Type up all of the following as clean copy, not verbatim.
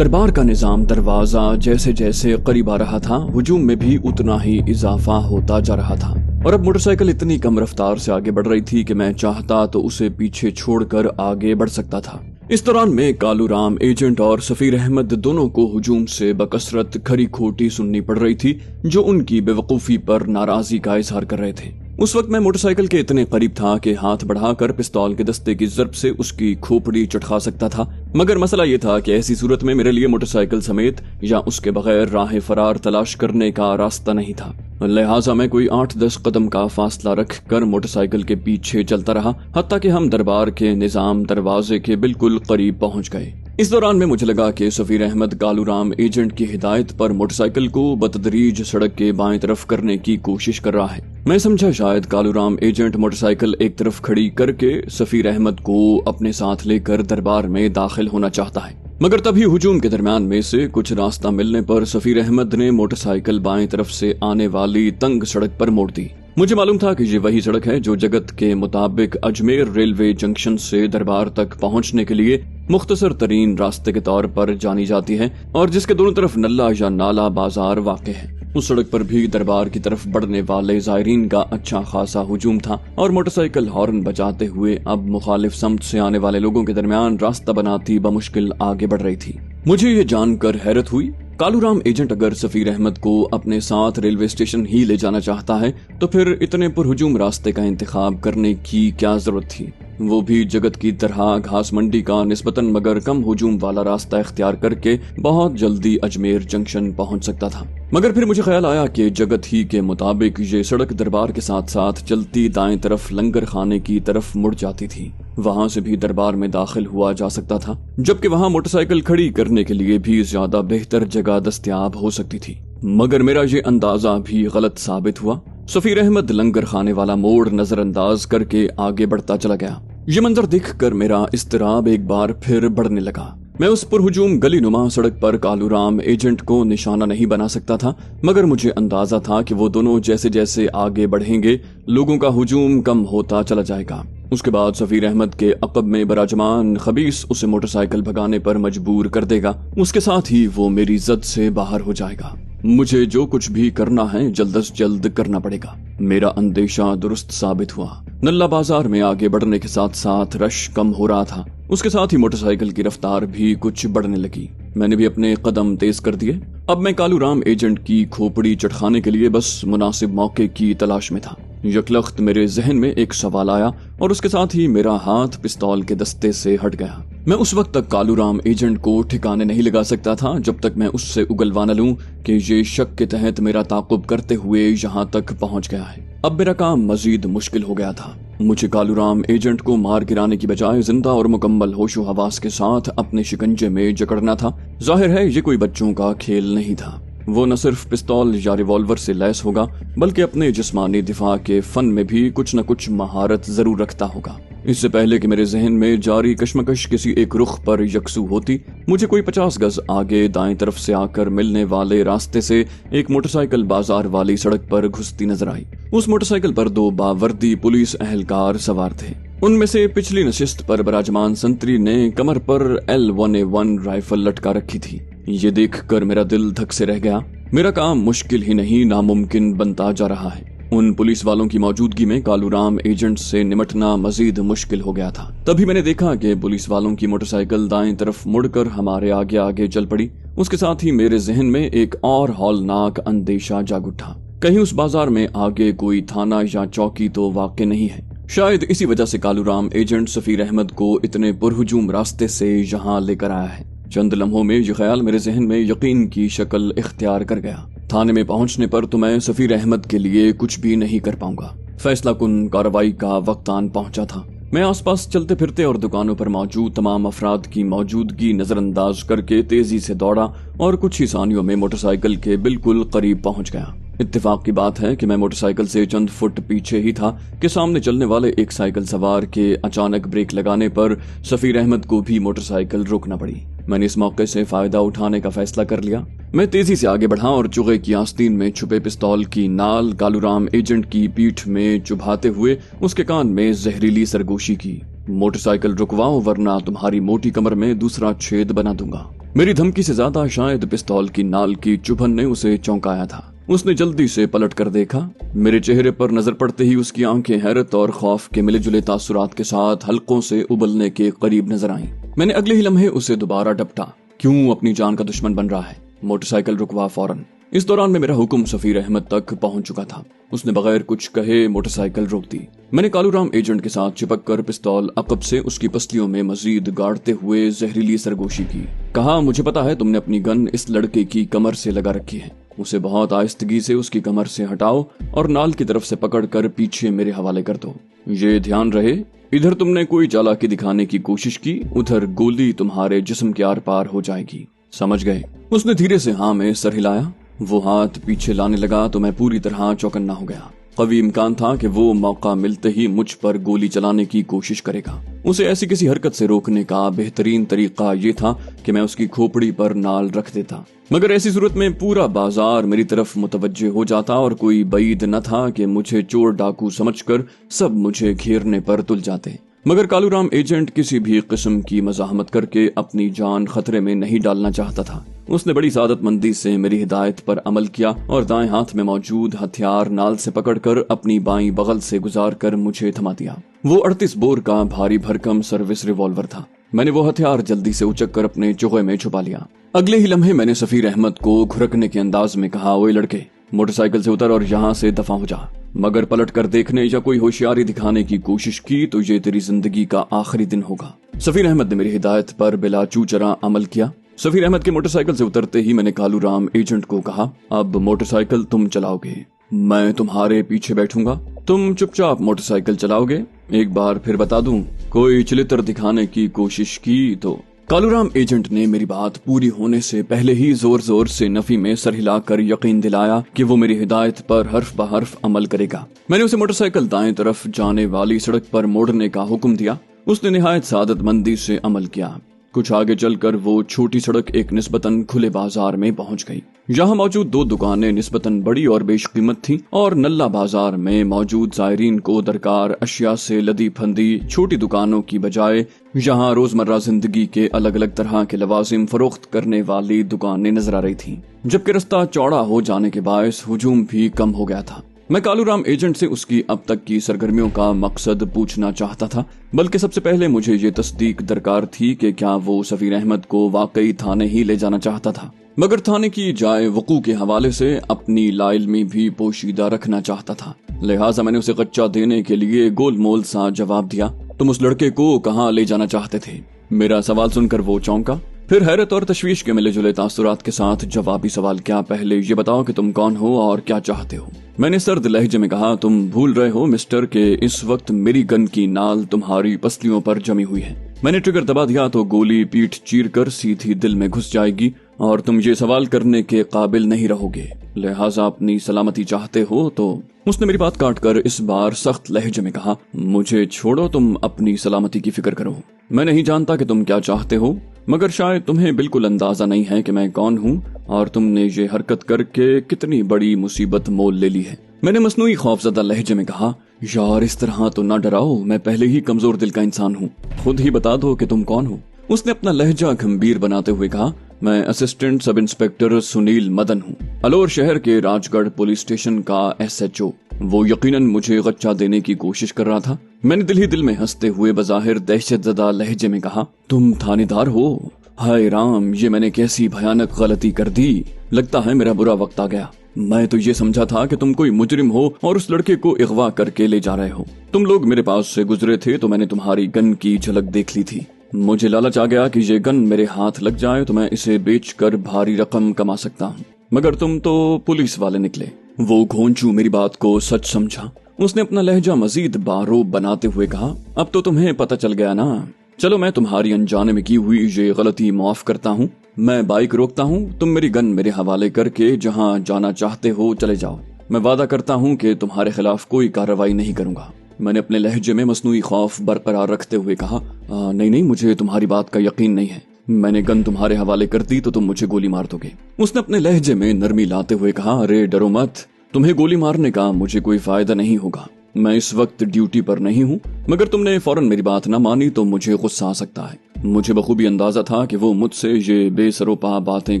دربار کا نظام دروازہ جیسے جیسے قریب آ رہا تھا، ہجوم میں بھی اتنا ہی اضافہ ہوتا جا رہا تھا، اور اب موٹر سائیکل اتنی کم رفتار سے آگے بڑھ رہی تھی کہ میں چاہتا تو اسے پیچھے چھوڑ کر آگے بڑھ سکتا تھا۔ اس دوران میں کالو رام ایجنٹ اور سفیر احمد دونوں کو ہجوم سے بکثرت کھری کھوٹی سننی پڑ رہی تھی، جو ان کی بے وقوفی پر ناراضی کا اظہار کر رہے تھے۔ اس وقت میں موٹر سائیکل کے اتنے قریب تھا کہ ہاتھ بڑھا کر پستول کے دستے کی ضرب سے اس کی کھوپڑی چٹکا سکتا تھا، مگر مسئلہ یہ تھا کہ ایسی صورت میں میرے لیے موٹر سائیکل سمیت یا اس کے بغیر راہ فرار تلاش کرنے کا راستہ نہیں تھا، لہٰذا میں کوئی 8-10 قدم کا فاصلہ رکھ کر موٹر سائیکل کے پیچھے چلتا رہا، حتیٰ کہ ہم دربار کے نظام دروازے کے بالکل قریب پہنچ گئے۔ اس دوران میں مجھے لگا کہ سفیر احمد کالو رام ایجنٹ کی ہدایت پر موٹر سائیکل کو بتدریج سڑک کے بائیں طرف کرنے کی کوشش کر رہا ہے۔ میں سمجھا شاید کالو رام ایجنٹ موٹر سائیکل ایک طرف کھڑی کر کے سفیر احمد کو اپنے ساتھ لے کر دربار میں داخل ہونا چاہتا ہے، مگر تبھی ہجوم کے درمیان میں سے کچھ راستہ ملنے پر سفیر احمد نے موٹر سائیکل بائیں طرف سے آنے والی تنگ سڑک پر موڑ دی۔ مجھے معلوم تھا کہ یہ وہی سڑک ہے جو جگت کے مطابق اجمیر ریلوے جنکشن سے دربار تک پہنچنے کے لیے مختصر ترین راستے کے طور پر جانی جاتی ہے، اور جس کے دونوں طرف نلہ یا نالا بازار واقع ہے۔ اس سڑک پر بھی دربار کی طرف بڑھنے والے زائرین کا اچھا خاصا ہجوم تھا، اور موٹر سائیکل ہارن بجاتے ہوئے اب مخالف سمت سے آنے والے لوگوں کے درمیان راستہ بناتی بمشکل آگے بڑھ رہی تھی۔ مجھے یہ جان کر حیرت ہوئی، کالو رام ایجنٹ اگر سفیر احمد کو اپنے ساتھ ریلوے اسٹیشن ہی لے جانا چاہتا ہے تو پھر اتنے پر ہجوم راستے کا انتخاب کرنے کی کیا ضرورت تھی؟ وہ بھی جگت کی طرح گھاس منڈی کا نسبتاً مگر کم ہجوم والا راستہ اختیار کر کے بہت جلدی اجمیر جنکشن پہنچ سکتا تھا۔ مگر پھر مجھے خیال آیا کہ جگت ہی کے مطابق یہ سڑک دربار کے ساتھ ساتھ چلتی دائیں طرف لنگر خانے کی طرف مڑ جاتی تھی، وہاں سے بھی دربار میں داخل ہوا جا سکتا تھا، جبکہ وہاں موٹر سائیکل کھڑی کرنے کے لیے بھی زیادہ بہتر جگہ دستیاب ہو سکتی تھی۔ مگر میرا یہ اندازہ بھی غلط ثابت ہوا۔ سفیر احمد لنگر خانے والا موڑ نظر انداز کر کے آگے بڑھتا چلا گیا۔ یہ منظر دیکھ کر میرا اضطراب ایک بار پھر بڑھنے لگا۔ میں اس پر ہجوم گلی نما سڑک پر کالو رام ایجنٹ کو نشانہ نہیں بنا سکتا تھا، مگر مجھے اندازہ تھا کہ وہ دونوں جیسے جیسے آگے بڑھیں گے لوگوں کا ہجوم کم ہوتا چلا جائے گا۔ اس کے بعد سفیر احمد کے عقب میں براجمان خبیث اسے موٹر سائیکل بھگانے پر مجبور کر دے گا، اس کے ساتھ ہی وہ میری زد سے باہر ہو جائے گا۔ مجھے جو کچھ بھی کرنا ہے جلد از جلد کرنا پڑے گا۔ میرا اندیشہ درست ثابت ہوا۔ نلہ بازار میں آگے بڑھنے کے ساتھ ساتھ رش کم ہو رہا تھا، اس کے ساتھ ہی موٹر سائیکل کی رفتار بھی کچھ بڑھنے لگی۔ میں نے بھی اپنے قدم تیز کر دیے۔ اب میں کالو رام ایجنٹ کی کھوپڑی چٹکانے کے لیے بس مناسب موقع کی تلاش میں تھا۔ یکلخت میرے ذہن میں ایک سوال آیا، اور اس کے ساتھ ہی میرا ہاتھ پستول کے دستے سے ہٹ گیا۔ میں اس وقت تک کالو رام ایجنٹ کو ٹھکانے نہیں لگا سکتا تھا جب تک میں اس سے اگلوا نہ لوں کہ یہ شک کے تحت میرا تعاقب کرتے ہوئے یہاں تک پہنچ گیا ہے۔ اب میرا کام مزید مشکل ہو گیا تھا۔ مجھے کالو رام ایجنٹ کو مار گرانے کی بجائے زندہ اور مکمل ہوش و حواس کے ساتھ اپنے شکنجے میں جکڑنا تھا۔ ظاہر ہے یہ کوئی بچوں کا کھیل نہیں تھا۔ وہ نہ صرف پستول یا ریوالور سے لیس ہوگا بلکہ اپنے جسمانی دفاع کے فن میں بھی کچھ نہ کچھ مہارت ضرور رکھتا ہوگا۔ اس سے پہلے کہ میرے ذہن میں جاری کشمکش کسی ایک رخ پر یکسو ہوتی، مجھے کوئی 50 گز آگے دائیں طرف سے آ کر ملنے والے راستے سے ایک موٹر سائیکل بازار والی سڑک پر گھستی نظر آئی۔ اس موٹر سائیکل پر 2 باوردی پولیس اہلکار سوار تھے۔ ان میں سے پچھلی نشست پر براجمان سنتری نے کمر پر L1A1 رائفل لٹکا رکھی تھی۔ یہ دیکھ کر میرا دل دھک سے رہ گیا۔ میرا کام مشکل ہی نہیں ناممکن بنتا جا رہا ہے۔ ان پولیس والوں کی موجودگی میں کالو رام ایجنٹ سے نمٹنا مزید مشکل ہو گیا تھا۔ تبھی میں نے دیکھا کہ پولیس والوں کی موٹر سائیکل دائیں طرف مڑ کر ہمارے آگے آگے چل پڑی۔ اس کے ساتھ ہی میرے ذہن میں ایک اور ہولناک اندیشہ جاگ اٹھا۔ کہیں اس بازار میں آگے کوئی تھانہ یا چوکی تو واقع نہیں ہے؟ شاید اسی وجہ سے کالو رام ایجنٹ سفیر احمد کو اتنے پرہجوم راستے سے یہاں لے کر آیا ہے۔ چند لمحوں میں یہ خیال میرے ذہن میں یقین کی شکل اختیار کر گیا۔ تھانے میں پہنچنے پر تو میں سفیر احمد کے لیے کچھ بھی نہیں کر پاؤں گا۔ فیصلہ کن کارروائی کا وقت آن پہنچا تھا۔ میں آس پاس چلتے پھرتے اور دکانوں پر موجود تمام افراد کی موجودگی نظر انداز کر کے تیزی سے دوڑا اور کچھ ہی ثانیوں میں موٹر سائیکل کے بالکل قریب پہنچ گیا۔ اتفاق کی بات ہے کہ میں موٹر سائیکل سے چند فٹ پیچھے ہی تھا کہ سامنے چلنے والے ایک سائیکل سوار کے اچانک بریک لگانے پر سفیر احمد کو بھی موٹر سائیکل روکنا پڑی۔ میں نے اس موقع سے فائدہ اٹھانے کا فیصلہ کر لیا۔ میں تیزی سے آگے بڑھا اور چوغے کی آستین میں چھپے پستول کی نال کالو رام ایجنٹ کی پیٹھ میں چبھاتے ہوئے اس کے کان میں زہریلی سرگوشی کی۔ موٹر سائیکل رکواؤ ورنہ تمہاری موٹی کمر میں دوسرا چھید بنا دوں گا۔ मेरी धमकी से ज्यादा शायद पिस्तौल की नाल की चुभन ने उसे चौंकाया था। उसने जल्दी से पलट कर देखा। मेरे चेहरे पर नजर पड़ते ही उसकी आंखें हैरत और खौफ के मिले जुले तासुरात के साथ हल्कों से उबलने के करीब नजर आईं। मैंने अगले ही लम्हे उसे दोबारा डपटा। क्यों अपनी जान का दुश्मन बन रहा है? मोटरसाइकिल रुकवा फौरन। इस दौरान में मेरा हुक्म सफीर अहमद तक पहुंच चुका था। उसने बगैर कुछ कहे मोटरसाइकिल रोक दी। मैंने कालूराम एजेंट के साथ चिपक कर पिस्तौल अकब से उसकी पसलियों में मजीद गाड़ते हुए जहरीली सरगोशी की। कहा, मुझे पता है तुमने अपनी गन इस लड़के की कमर से लगा रखी है। उसे बहुत आहिस्तगी से उसकी कमर से हटाओ और नाल की तरफ से पकड़कर पीछे मेरे हवाले कर दो। ये ध्यान रहे, इधर तुमने कोई चालाकी दिखाने की कोशिश की, उधर गोली तुम्हारे जिस्म के आर पार हो जाएगी। समझ गए? उसने धीरे से हाँ में सर हिलाया। वो हाथ पीछे लाने लगा तो मैं पूरी तरह चौकन्ना हो गया। कभी इम्कान था कि वो मौका मिलते ही मुझ पर गोली चलाने की कोशिश करेगा। उसे ऐसी किसी हरकत से रोकने का बेहतरीन तरीका ये था कि मैं उसकी खोपड़ी पर नाल रख देता, मगर ऐसी सूरत में पूरा बाजार मेरी तरफ मुतवज्जे हो जाता और कोई बईद न था कि मुझे चोर डाकू समझकर सब मुझे घेरने पर तुल जाते। मगर कालूराम एजेंट किसी भी किस्म की मज़ाहमत करके अपनी जान खतरे में नहीं डालना चाहता था। उसने बड़ी सादतमंदी से मेरी हिदायत पर अमल किया और दाएं हाथ में मौजूद हथियार नाल से पकड़कर अपनी बाईं बगल से गुजार कर मुझे थमा दिया। वो 38 बोर का भारी भरकम सर्विस रिवॉल्वर था। मैंने वो हथियार जल्दी से उचक कर अपने चोगे में छुपा लिया। अगले ही लम्हे मैंने सफीर अहमद को घुरकने के अंदाज में कहा, ओए लड़के, मोटरसाइकिल से उतर और यहाँ से दफा हो जा। मगर पलट कर देखने या कोई होशियारी दिखाने की कोशिश की तो ये तेरी जिंदगी का आखिरी दिन होगा। सफीर अहमद ने मेरी हिदायत पर बिला चूचरा अमल किया। सफीर अहमद के मोटरसाइकिल से उतरते ही मैंने कालूराम एजेंट को कहा, अब मोटरसाइकिल तुम चलाओगे, मैं तुम्हारे पीछे बैठूंगा। तुम चुपचाप मोटरसाइकिल चलाओगे। एक बार फिर बता दूं, कोई चिलितर दिखाने की कोशिश की तो। कालूराम एजेंट ने मेरी बात पूरी होने से पहले ही जोर जोर से नफी में सर हिलाकर यकीन दिलाया कि वो मेरी हिदायत पर हर्फ ब हर्फ अमल करेगा। मैंने उसे मोटरसाइकिल दाएं तरफ जाने वाली सड़क पर मोड़ने का हुक्म दिया। उसने निहायत सादतमंदी से अमल किया। कुछ आगे चलकर वो छोटी सड़क एक निस्बतन खुले बाजार में पहुंच गई। यहाँ मौजूद दो दुकानें निस्बतन बड़ी और बेशकीमत थीं और नल्ला बाजार में मौजूद ज़ायरीन को दरकार अशिया से लदी फंदी छोटी दुकानों की बजाय यहाँ रोजमर्रा जिंदगी के अलग अलग तरह के लवाजिम फरोख्त करने वाली दुकानें नजर आ रही थीं, जबकि रास्ता चौड़ा हो जाने के बायस हुजूम भी कम हो गया था। मैं कालूराम एजेंट से उसकी अब तक की सरगर्मियों का मकसद पूछना चाहता था, बल्कि सबसे पहले मुझे ये तस्दीक दरकार थी कि क्या वो सफीर अहमद को वाकई थाने ही ले जाना चाहता था, मगर थाने की जाए वकू के हवाले से अपनी लाइल्मी भी पोशीदा रखना चाहता था। लिहाजा मैंने उसे कच्चा देने के लिए गोलमोल सा जवाब दिया, तुम उस लड़के को कहाँ ले जाना चाहते थे? मेरा सवाल सुनकर वो चौंका, फिर हैरत और तशवीश के मिले जुले तासुरात के साथ जवाबी सवाल, क्या पहले ये बताओ कि तुम कौन हो और क्या चाहते हो? मैंने सर्द लहजे में कहा, तुम भूल रहे हो मिस्टर के इस वक्त मेरी गन की नाल तुम्हारी पसलियों पर जमी हुई है। मैंने ट्रिगर दबा दिया तो गोली पीठ चीरकर सीधी दिल में घुस जाएगी और तुम ये सवाल करने के काबिल नहीं रहोगे। लिहाजा अपनी सलामती चाहते हो तो। उसने मेरी बात काटकर इस बार सख्त लहजे में कहा, मुझे छोड़ो, तुम अपनी सलामती की फिक्र करो। मैं नहीं जानता कि तुम क्या चाहते हो, मगर शायद तुम्हें बिल्कुल अंदाजा नहीं है कि मैं कौन हूँ और तुमने ये हरकत करके कितनी बड़ी मुसीबत मोल ले ली है। मैंने मसनूई खौफजदा लहजे में कहा, यार इस तरह तो ना डराओ, मैं पहले ही कमजोर दिल का इंसान हूँ, खुद ही बता दो कि तुम कौन हो। उसने अपना लहजा गंभीर बनाते हुए कहा, मैं assistant sub inspector Sunil Madan हूँ, अलोर शहर के राजगढ़ पुलिस स्टेशन का SHO। वो यकीनन मुझे गच्चा देने की कोशिश कर रहा था। मैंने दिल ही दिल में हंसते हुए बज़ाहिर दहशतज़दा लहजे में कहा, तुम थानेदार हो? हाय राम, ये मैंने कैसी भयानक गलती कर दी। लगता है मेरा बुरा वक्त आ गया। मैं तो ये समझा था कि तुम कोई मुजरिम हो और उस लड़के को अगवा करके ले जा रहे हो। तुम लोग मेरे पास से गुजरे थे तो मैंने तुम्हारी गन की झलक देख ली थी। मुझे लालच आ गया कि ये गन मेरे हाथ लग जाए तो मैं इसे बेचकर भारी रकम कमा सकता हूँ, मगर तुम तो पुलिस वाले निकले। वो घोंचू मेरी बात को सच समझा। उसने अपना लहजा मजीद बारोब बनाते हुए कहा, अब तो तुम्हें पता चल गया ना। चलो मैं तुम्हारी अनजाने में की हुई ये गलती माफ करता हूँ। मैं बाइक रोकता हूँ, तुम मेरी गन मेरे हवाले करके जहाँ जाना चाहते हो चले जाओ। मैं वादा करता हूँ कि तुम्हारे खिलाफ कोई कार्रवाई नहीं करूंगा। मैंने अपने लहजे में मसनूई खौफ बरकरार रखते हुए कहा, नहीं, मुझे तुम्हारी बात का यकीन नहीं है। मैंने गन तुम्हारे हवाले कर दी तो तुम मुझे गोली मार दोगे। उसने अपने लहजे में नरमी लाते हुए कहा, अरे डरो मत, तुम्हें गोली मारने का मुझे कोई फायदा नहीं होगा। मैं इस वक्त ड्यूटी पर नहीं हूँ, मगर तुमने फौरन मेरी बात न मानी तो मुझे गुस्सा आ सकता है। मुझे बखूबी अंदाजा था कि वो मुझसे ये बेसरोपा बातें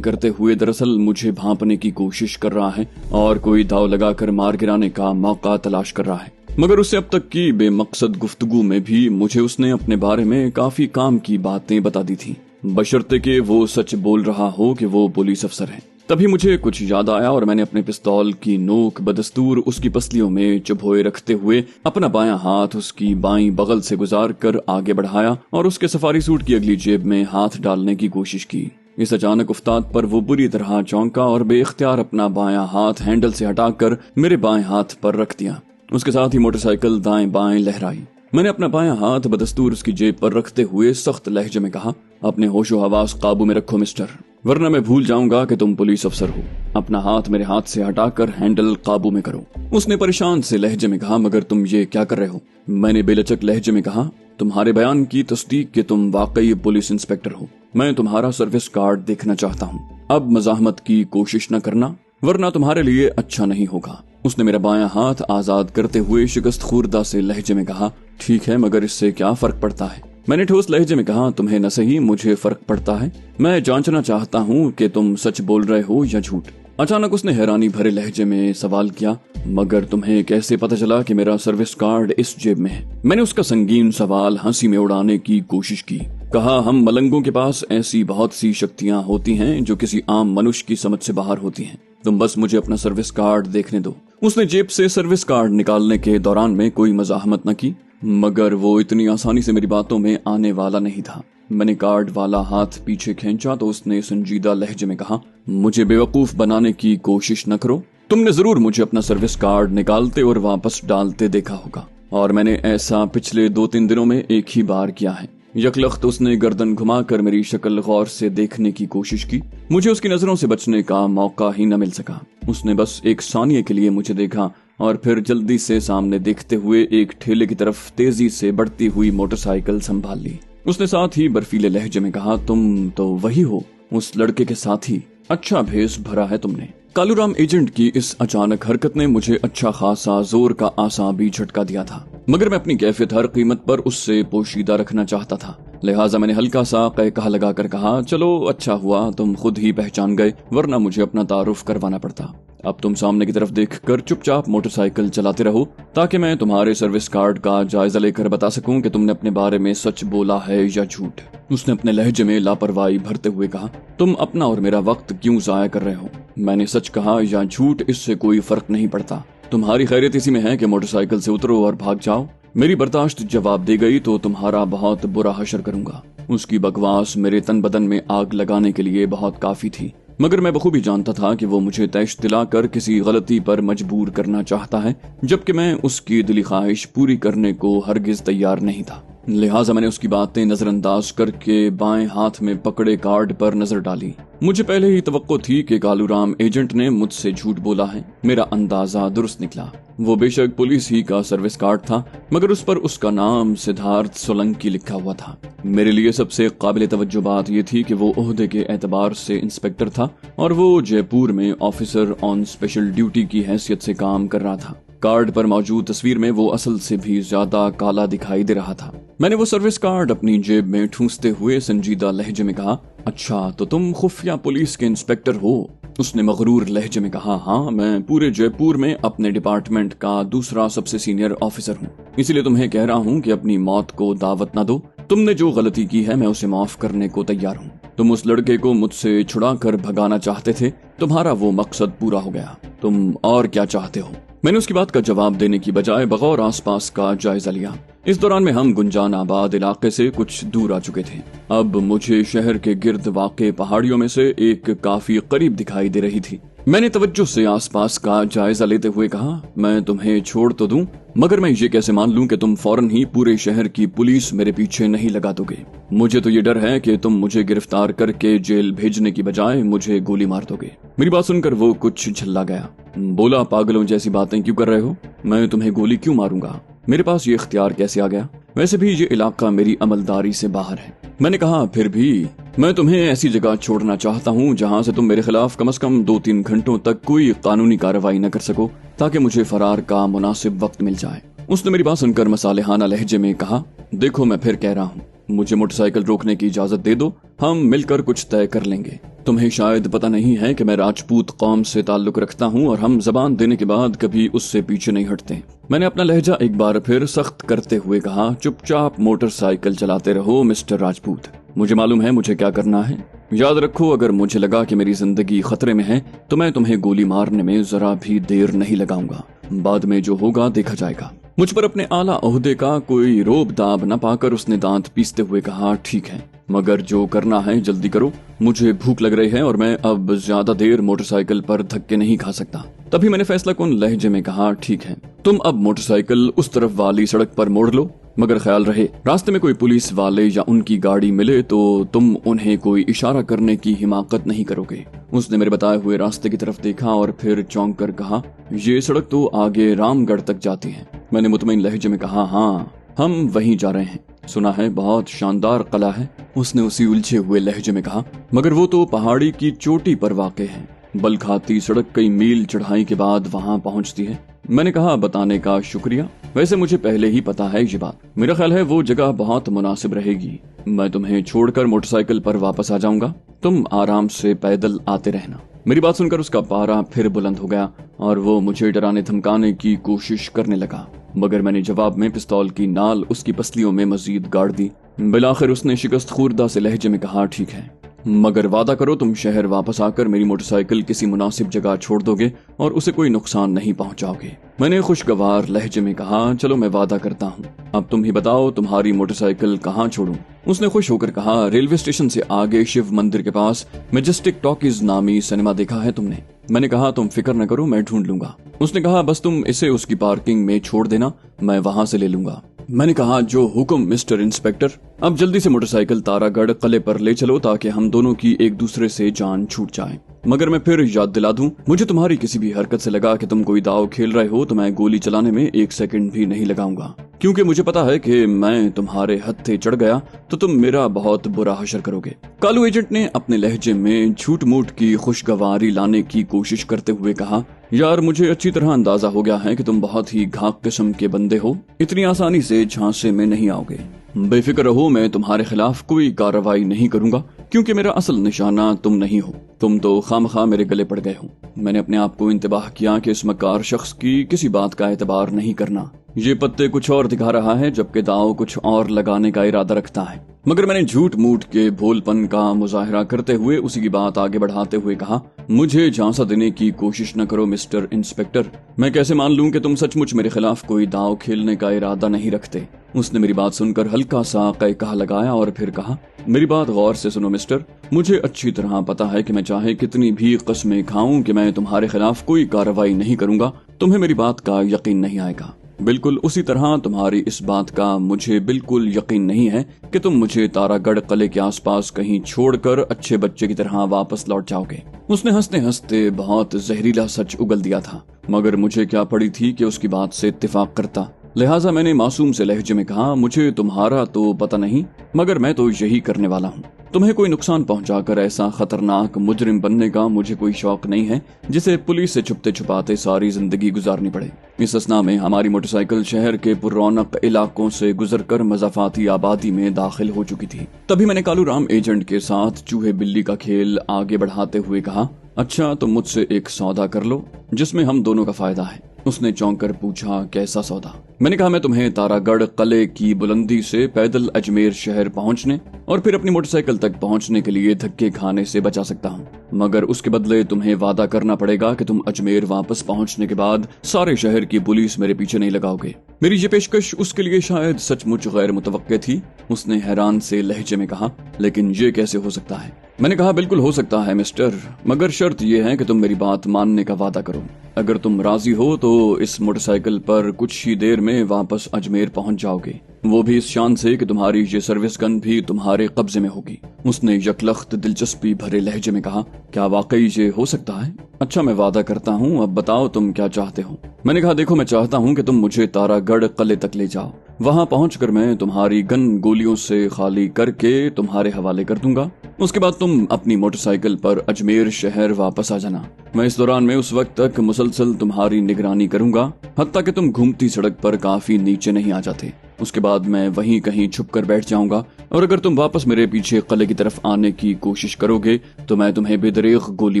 करते हुए दरअसल मुझे भांपने की कोशिश कर रहा है और कोई दाव लगाकर मार गिराने का मौका तलाश कर रहा है। मगर उससे अब तक की बेमकसद गुफ्तगू में भी मुझे उसने अपने बारे में काफी काम की बातें बता दी थी, बशर्ते कि वो सच बोल रहा हो कि वो पुलिस अफसर है। तभी मुझे कुछ याद आया और मैंने अपने पिस्तौल की नोक बदस्तूर उसकी पसलियों में चुभोए रखते हुए अपना बायां हाथ उसकी बाईं बगल से गुजार कर आगे बढ़ाया और उसके सफारी सूट की अगली जेब में हाथ डालने की कोशिश की। इस अचानक उफ्ताद पर वो बुरी तरह चौंका और बेइख्तियार अपना बायां हाथ हैंडल से हटाकर मेरे बाएं हाथ पर रख दिया। उसके साथ ही मोटरसाइकिल दाएं बाएं लहराई। मैंने अपना बायां हाथ बदस्तूर उसकी जेब पर रखते हुए सख्त लहजे में कहा, अपने होशो हवास काबू में रखो मिस्टर, वरना मैं भूल जाऊंगा कि तुम पुलिस अफसर हो। अपना हाथ मेरे हाथ से हटाकर हैंडल काबू में करो। उसने परेशान से लहजे में कहा, मगर तुम ये क्या कर रहे हो? मैंने बेलचक लहजे में कहा, तुम्हारे बयान की तस्दीक कि तुम वाकई पुलिस इंस्पेक्टर हो। मैं तुम्हारा सर्विस कार्ड देखना चाहता हूँ। अब मजाहमत की कोशिश न करना, वरना तुम्हारे लिए अच्छा नहीं होगा। उसने मेरा बायां हाथ आजाद करते हुए शिकस्त खुर्दा से लहजे में कहा, ठीक है, मगर इससे क्या फर्क पड़ता है? मैंने ठोस लहजे में कहा, तुम्हें न सही मुझे फर्क पड़ता है। मैं जांचना चाहता हूँ कि तुम सच बोल रहे हो या झूठ। अचानक उसने हैरानी भरे लहजे में सवाल किया, मगर तुम्हें कैसे पता चला कि मेरा सर्विस कार्ड इस जेब में है? मैंने उसका संगीन सवाल हंसी में उड़ाने की कोशिश की। कहा, हम मलंगों के पास ऐसी बहुत सी शक्तियां होती हैं जो किसी आम मनुष्य की समझ से बाहर होती हैं। तुम बस मुझे अपना सर्विस कार्ड देखने दो। उसने जेब से सर्विस कार्ड निकालने के दौरान में कोई मजाहमत न की, मगर वो इतनी आसानी से मेरी बातों में आने वाला नहीं था। मैंने कार्ड वाला हाथ पीछे खींचा तो उसने संजीदा लहजे में कहा, मुझे बेवकूफ बनाने की कोशिश न करो। तुमने जरूर मुझे अपना सर्विस कार्ड निकालते और वापस डालते देखा होगा, और मैंने ऐसा पिछले 2-3 दिनों में एक ही बार किया है। यकलख्त उसने गर्दन घुमाकर मेरी शक्ल गौर से देखने की कोशिश की। मुझे उसकी नजरों से बचने का मौका ही न मिल सका। उसने बस एक सानिये के लिए मुझे देखा और फिर जल्दी से सामने देखते हुए एक ठेले की तरफ तेजी से बढ़ती हुई मोटरसाइकिल संभाल ली। उसने साथ ही बर्फीले लहजे में कहा, तुम तो वही हो, उस लड़के के साथी। अच्छा भेष भरा है तुमने। कालूराम एजेंट की इस अचानक हरकत ने मुझे अच्छा खासा जोर का आसाबी झटका दिया था, मगर मैं अपनी कैफियत हर कीमत पर उससे पोशीदा रखना चाहता था। लिहाजा मैंने हल्का सा कहकहा लगाकर कहा, चलो अच्छा हुआ तुम खुद ही पहचान गए, वरना मुझे अपना तारुफ करवाना पड़ता। अब तुम सामने की तरफ देखकर चुपचाप मोटरसाइकिल चलाते रहो, ताकि मैं तुम्हारे सर्विस कार्ड का जायजा लेकर बता सकूं कि तुमने अपने बारे में सच बोला है या झूठ। उसने अपने लहजे में लापरवाही भरते हुए कहा, तुम अपना और मेरा वक्त क्यों जाया कर रहे हो? मैंने सच कहा या झूठ, इससे कोई फर्क नहीं पड़ता। तुम्हारी खैरियत इसी में है कि मोटरसाइकिल से उतरो और भाग जाओ। मेरी बर्दाश्त जवाब दे गई तो तुम्हारा बहुत बुरा हशर करूंगा। उसकी बकवास मेरे तन बदन में आग लगाने के लिए बहुत काफी थी, मगर मैं बखूबी जानता था कि वो मुझे तैश दिलाकर किसी गलती पर मजबूर करना चाहता है, जबकि मैं उसकी दिली ख्वाहिश पूरी करने को हरगिज तैयार नहीं था। लिहाजा मैंने उसकी बातें नजरअंदाज करके बाएं हाथ में पकड़े कार्ड पर नजर डाली। मुझे पहले ही तवक्को थी कि कालूराम एजेंट ने मुझसे झूठ बोला है। मेरा अंदाजा दुरुस्त निकला। वो बेशक पुलिस ही का सर्विस कार्ड था, मगर उस पर उसका नाम सिद्धार्थ सोलंकी लिखा हुआ था। मेरे लिए सबसे काबिल तवज्जो बात यह थी कि वो ओहदे के एतबार से इंस्पेक्टर था और वो जयपुर में ऑफिसर ऑन स्पेशल ड्यूटी की हैसियत से काम कर रहा था। कार्ड पर मौजूद तस्वीर में वो असल से भी ज्यादा काला दिखाई दे रहा था। मैंने वो सर्विस कार्ड अपनी जेब में ठूंसते हुए संजीदा लहजे में कहा, अच्छा तो तुम खुफिया पुलिस के इंस्पेक्टर हो? उसने मगरूर लहजे में कहा, हाँ, मैं पूरे जयपुर में अपने डिपार्टमेंट का दूसरा सबसे सीनियर ऑफिसर हूँ, इसीलिए तुम्हें कह रहा हूँ कि अपनी मौत को दावत न दो। तुमने जो गलती की है मैं उसे माफ करने को तैयार हूँ। तुम उस लड़के को मुझसे छुड़ा कर भगाना चाहते थे, तुम्हारा वो मकसद पूरा हो गया। तुम और क्या चाहते हो? मैंने उसकी बात का जवाब देने की बजाय बगौर आसपास का जायजा लिया। इस दौरान में हम गुंजान आबाद इलाके से कुछ दूर आ चुके थे। अब मुझे शहर के गिर्द वाक़े पहाड़ियों में से एक काफी करीब दिखाई दे रही थी। मैंने तवज्जो से आसपास का जायजा लेते हुए कहा, मैं तुम्हें छोड़ तो दूं, मगर मैं ये कैसे मान लूं कि तुम फौरन ही पूरे शहर की पुलिस मेरे पीछे नहीं लगा दोगे? मुझे तो ये डर है कि तुम मुझे गिरफ्तार करके जेल भेजने की बजाय मुझे गोली मार दोगे। मेरी बात सुनकर वो कुछ झल्ला गया। बोला, पागलों जैसी बातें क्यों कर रहे हो? मैं तुम्हें गोली क्यों मारूंगा? मेरे पास ये इख्तियार कैसे आ गया? वैसे भी ये इलाका मेरी अमलदारी से बाहर है। मैंने कहा, फिर भी मैं तुम्हें ऐसी जगह छोड़ना चाहता हूँ जहाँ से तुम मेरे खिलाफ कम से कम 2-3 घंटों तक कोई कानूनी कार्रवाई न कर सको, ताकि मुझे फरार का मुनासिब वक्त मिल जाए। उसने मेरी बात सुनकर मसालेहाना लहजे में कहा, देखो मैं फिर कह रहा हूँ, मुझे मोटरसाइकिल रोकने की इजाजत दे दो, हम मिलकर कुछ तय कर लेंगे। तुम्हें शायद पता नहीं है कि मैं राजपूत कौम से ताल्लुक रखता हूँ और हम जबान देने के बाद कभी उससे पीछे नहीं हटते। मैंने अपना लहजा एक बार फिर सख्त करते हुए कहा, चुपचाप मोटरसाइकिल चलाते रहो मिस्टर राजपूत, मुझे मालूम है मुझे क्या करना है। याद रखो, अगर मुझे लगा कि मेरी जिंदगी खतरे में है तो मैं तुम्हें गोली मारने में जरा भी देर नहीं लगाऊंगा। बाद में जो होगा देखा जाएगा। मुझ पर अपने आला ओहदे का कोई रोब दाब न पाकर उसने दांत पीसते हुए कहा, ठीक है, मगर जो करना है जल्दी करो, मुझे भूख लग रही है और मैं अब ज्यादा देर मोटरसाइकिल पर धक्के नहीं खा सकता। तभी मैंने फैसला कुन लहजे में कहा, ठीक है, तुम अब मोटरसाइकिल उस तरफ वाली सड़क पर मोड़ लो, मगर ख्याल रहे रास्ते में कोई पुलिस वाले या उनकी गाड़ी मिले तो तुम उन्हें कोई इशारा करने की हिमाकत नहीं करोगे। उसने मेरे बताए हुए रास्ते की तरफ देखा और फिर चौंक कर कहा, ये सड़क तो आगे रामगढ़ तक जाती है। मैंने मुतमईन लहजे में कहा, हाँ, हम वहीं जा रहे हैं, सुना है बहुत शानदार कला है। उसने उसी उलझे हुए लहजे में कहा, मगर वो तो पहाड़ी की चोटी पर वाक़ है, बल खाती सड़क कई मील चढ़ाई के बाद वहाँ पहुँचती है। मैंने कहा, बताने का शुक्रिया, वैसे मुझे पहले ही पता है ये बात। मेरा ख्याल है वो जगह बहुत मुनासिब रहेगी। मैं तुम्हें छोड़कर मोटरसाइकिल पर वापस आ जाऊंगा, तुम आराम से पैदल आते रहना। मेरी बात सुनकर उसका पारा फिर बुलंद हो गया और वो मुझे डराने धमकाने की कोशिश करने लगा, मगर मैंने जवाब में पिस्तौल की नाल उसकी पसलियों में मजीद गाड़ दी। बिलाखिर उसने शिकस्त खुर्दा से लहजे में कहा, ठीक है, मगर वादा करो तुम शहर वापस आकर मेरी मोटरसाइकिल किसी मुनासिब जगह छोड़ दोगे और उसे कोई नुकसान नहीं पहुंचाओगे। मैंने खुशगवार लहजे में कहा, चलो मैं वादा करता हूँ, अब तुम ही बताओ तुम्हारी मोटरसाइकिल कहाँ छोड़ूं? उसने खुश होकर कहा, रेलवे स्टेशन से आगे शिव मंदिर के पास मैजेस्टिक टॉकीज नामी सिनेमा देखा है तुमने? मैंने कहा, तुम फिक्र न करो, मैं ढूंढ लूंगा। उसने कहा, बस तुम इसे उसकी पार्किंग में छोड़ देना, मैं वहां से ले लूंगा। मैंने कहा, जो हुक्म मिस्टर इंस्पेक्टर। अब जल्दी से मोटरसाइकिल तारागढ़ किले पर ले चलो ताकि हम दोनों की एक दूसरे से जान छूट जाए। मगर मैं फिर याद दिला दूं, मुझे तुम्हारी किसी भी हरकत से लगा कि तुम कोई दाव खेल रहे हो तो मैं गोली चलाने में एक सेकंड भी नहीं लगाऊंगा, क्योंकि मुझे पता है कि मैं तुम्हारे हत्थे चढ़ गया तो तुम मेरा बहुत बुरा हशर करोगे। कालू एजेंट ने अपने लहजे में झूठ मूठ की खुशगवारी लाने की कोशिश करते हुए कहा, यार मुझे अच्छी तरह अंदाजा हो गया है कि तुम बहुत ही घाक किस्म के बंदे हो, इतनी आसानी से झांसे में नहीं आओगे। बेफिक्र रहो, मैं तुम्हारे खिलाफ कोई कार्रवाई नहीं करूंगा, क्योंकि मेरा असल निशाना तुम नहीं हो, तुम तो खामखा मेरे गले पड़ गए हो। मैंने अपने आप को इंतबाह किया कि इस मकार शख्स की किसी बात का एतबार नहीं करना। ये पत्ते कुछ और दिखा रहा है जबकि दाव कुछ और लगाने का इरादा रखता है। मगर मैंने झूठ मूठ के भोलपन का मुजाहिरा करते हुए उसी की बात आगे बढ़ाते हुए कहा, मुझे झांसा देने की कोशिश न करो मिस्टर इंस्पेक्टर, मैं कैसे मान लूं कि तुम सचमुच मेरे खिलाफ कोई दाव खेलने का इरादा नहीं रखते। उसने मेरी बात सुनकर हल्का सा कहा लगाया और फिर कहा, मेरी बात गौर से सुनो मिस्टर, मुझे अच्छी तरह पता है कि मैं चाहे कितनी भी कस्में खाऊं कि मैं तुम्हारे खिलाफ कोई कार्रवाई नहीं करूंगा, तुम्हें मेरी बात का यकीन नहीं आएगा। बिल्कुल उसी तरह तुम्हारी इस बात का मुझे बिल्कुल यकीन नहीं है कि तुम मुझे तारागढ़ किले के आसपास कहीं छोड़कर अच्छे बच्चे की तरह वापस लौट जाओगे। उसने हंसते हंसते बहुत जहरीला सच उगल दिया था, मगर मुझे क्या पड़ी थी कि उसकी बात से इत्तेफाक करता। लिहाजा मैंने मासूम से लहजे में कहा, मुझे तुम्हारा तो पता नहीं, मगर मैं तो यही करने वाला हूँ। तुम्हें कोई नुकसान पहुंचाकर ऐसा खतरनाक मुजरिम बनने का मुझे कोई शौक नहीं है जिसे पुलिस से छुपते छुपाते सारी जिंदगी गुजारनी पड़े। इस असना में हमारी मोटरसाइकिल शहर के पुररौनक इलाकों से गुजरकर मज़ाफाती आबादी में दाखिल हो चुकी थी। तभी मैंने कालू राम एजेंट के साथ चूहे बिल्ली का खेल आगे बढ़ाते हुए कहा, अच्छा तुम मुझसे एक सौदा कर लो जिसमें हम दोनों का फायदा है। उसने चौंक कर पूछा, कैसा सौदा? मैंने कहा, मैं तुम्हें तारागढ़ किले की बुलंदी से पैदल अजमेर शहर पहुंचने और फिर अपनी मोटरसाइकिल तक पहुंचने के लिए धक्के खाने से बचा सकता हूं, मगर उसके बदले तुम्हें वादा करना पड़ेगा कि तुम अजमेर वापस पहुंचने के बाद सारे शहर की पुलिस मेरे पीछे नहीं लगाओगे। मेरी ये पेशकश उसके लिए शायद सचमुच गैर मुतवक्के थी। उसने हैरान से लहजे में कहा, लेकिन ये कैसे हो सकता है? मैंने कहा, बिल्कुल हो सकता है मिस्टर, मगर शर्त यह है कि तुम मेरी बात मानने का वादा करो। अगर तुम राजी हो तो इस मोटरसाइकिल पर कुछ ही देर में वापस अजमेर पहुंच जाओगे, वो भी इस शान से कि तुम्हारी ये सर्विस गन भी तुम्हारे कब्जे में होगी। उसने यकलख्त दिलचस्पी भरे लहजे में कहा, क्या वाकई ये हो सकता है? अच्छा मैं वादा करता हूँ, अब बताओ तुम क्या चाहते हो? मैंने कहा, देखो मैं चाहता हूँ कि तुम मुझे तारागढ़ किले तक ले जाओ, वहाँ पहुंचकर मैं तुम्हारी गन गोलियों से खाली करके तुम्हारे हवाले कर दूंगा। उसके बाद तुम अपनी मोटरसाइकिल पर अजमेर शहर वापस आ जाना। मैं इस दौरान में उस वक्त तक मुसलसल तुम्हारी निगरानी करूंगा हत्ता कि तुम घूमती सड़क पर काफी नीचे नहीं आ जाते। اس کے بعد میں وہیں کہیں چھپ کر بیٹھ جاؤں گا، اور اگر تم واپس میرے پیچھے قلعے کی طرف آنے کی کوشش کرو گے تو میں تمہیں بے دریغ گولی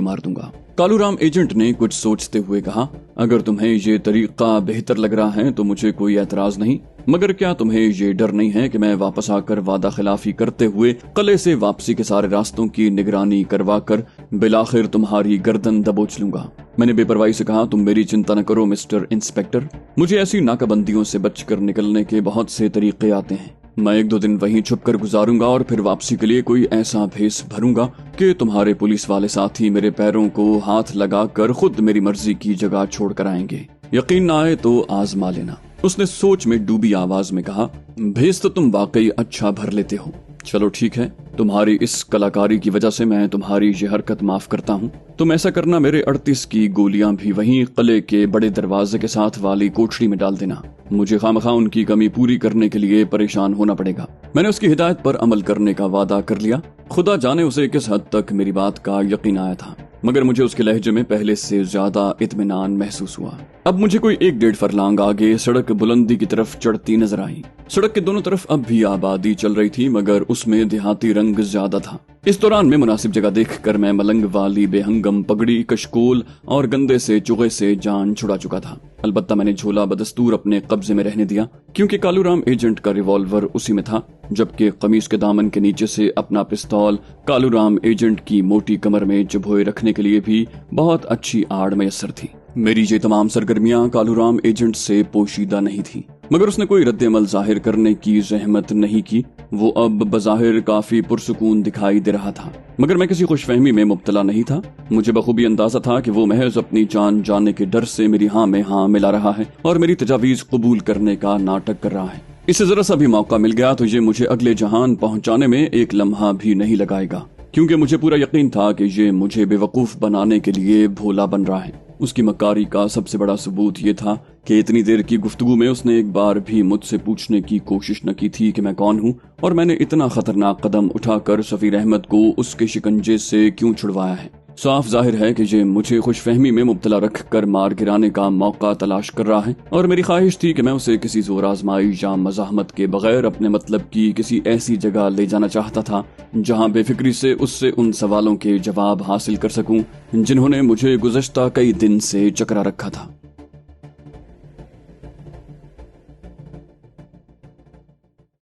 مار دوں گا۔ کالو رام ایجنٹ نے کچھ سوچتے ہوئے کہا، اگر تمہیں یہ طریقہ بہتر لگ رہا ہے تو مجھے کوئی اعتراض نہیں، مگر کیا تمہیں یہ ڈر نہیں ہے کہ میں واپس آ کر وعدہ خلافی کرتے ہوئے قلعے سے واپسی کے سارے راستوں کی نگرانی کروا کر بالآخر تمہاری گردن دبوچ لوں گا؟ میں نے بے پرواہی سے کہا، تم میری چنتا نہ کرو مسٹر انسپیکٹر، مجھے ایسی ناکہ بندیوں سے بچ کر نکلنے کے بہت سے طریقے آتے ہیں۔ میں 1-2 دن وہیں چھپ کر گزاروں گا اور پھر واپسی کے لیے کوئی ایسا بھیس بھروں گا کہ تمہارے پولیس والے ساتھی میرے پیروں کو ہاتھ لگا کر خود میری مرضی کی جگہ چھوڑ کر آئیں گے۔ یقین نہ آئے تو آزما لینا۔ اس نے سوچ میں ڈوبی آواز میں کہا، بھیس تو تم واقعی اچھا بھر لیتے ہو، چلو ٹھیک ہے، تمہاری اس کلاکاری کی وجہ سے میں تمہاری یہ حرکت معاف کرتا ہوں۔ تم ایسا کرنا، میرے 38 کی گولیاں بھی وہیں قلعے کے بڑے دروازے کے ساتھ والی کوٹھڑی میں ڈال دینا، مجھے خواہ ان کی کمی پوری کرنے کے لیے پریشان ہونا پڑے گا۔ میں نے اس کی ہدایت پر عمل کرنے کا وعدہ کر لیا۔ خدا جانے اسے کس حد تک میری بات کا یقین آیا تھا، مگر مجھے اس کے لہجے میں پہلے سے زیادہ اطمینان محسوس ہوا۔ اب مجھے کوئی 1-1.5 فرلانگ آگے سڑک بلندی کی طرف چڑھتی نظر آئی۔ سڑک کے دونوں طرف اب بھی آبادی چل رہی تھی، مگر اس میں دیہاتی رنگ زیادہ تھا۔ اس دوران میں مناسب جگہ دیکھ کر میں ملنگ والی بے ہنگم پگڑی، کشکول اور گندے سے چوغے سے جان چھڑا چکا تھا۔ البتہ میں نے جھولا بدستور اپنے قبضے میں رہنے دیا، کیونکہ کالو رام ایجنٹ کا ریوالور اسی میں تھا، جبکہ قمیص کے دامن کے نیچے سے اپنا پستول کالو رام ایجنٹ کی موٹی کمر میں چبھوئے رکھنے کے لیے بھی بہت اچھی آڑ میسر تھی۔ میری یہ تمام سرگرمیاں کالو رام ایجنٹ سے پوشیدہ نہیں تھی، مگر اس نے کوئی رد عمل ظاہر کرنے کی زحمت نہیں کی۔ وہ اب بظاہر کافی پرسکون دکھائی دے رہا تھا، مگر میں کسی خوش فہمی میں مبتلا نہیں تھا۔ مجھے بخوبی اندازہ تھا کہ وہ محض اپنی جان جانے کے ڈر سے میری ہاں میں ہاں ملا رہا ہے اور میری تجاویز قبول کرنے کا ناٹک کر رہا ہے۔ اسے ذرا سا بھی موقع مل گیا تو یہ مجھے اگلے جہان پہنچانے میں ایک لمحہ بھی نہیں لگائے گا، کیونکہ مجھے پورا یقین تھا کہ یہ مجھے بے وقوف بنانے کے لیے بھولا بن رہا ہے۔ اس کی مکاری کا سب سے بڑا ثبوت یہ تھا کہ اتنی دیر کی گفتگو میں اس نے ایک بار بھی مجھ سے پوچھنے کی کوشش نہ کی تھی کہ میں کون ہوں، اور میں نے اتنا خطرناک قدم اٹھا کر سفیر احمد کو اس کے شکنجے سے کیوں چھڑوایا ہے۔ صاف ظاہر ہے کہ یہ مجھے خوش فہمی میں مبتلا رکھ کر مار گرانے کا موقع تلاش کر رہا ہے، اور میری خواہش تھی کہ میں اسے کسی زور آزمائی یا مزاحمت کے بغیر اپنے مطلب کی کسی ایسی جگہ لے جانا چاہتا تھا جہاں بے فکری سے اس سے ان سوالوں کے جواب حاصل کر سکوں جنہوں نے مجھے گزشتہ کئی دن سے چکرا رکھا تھا۔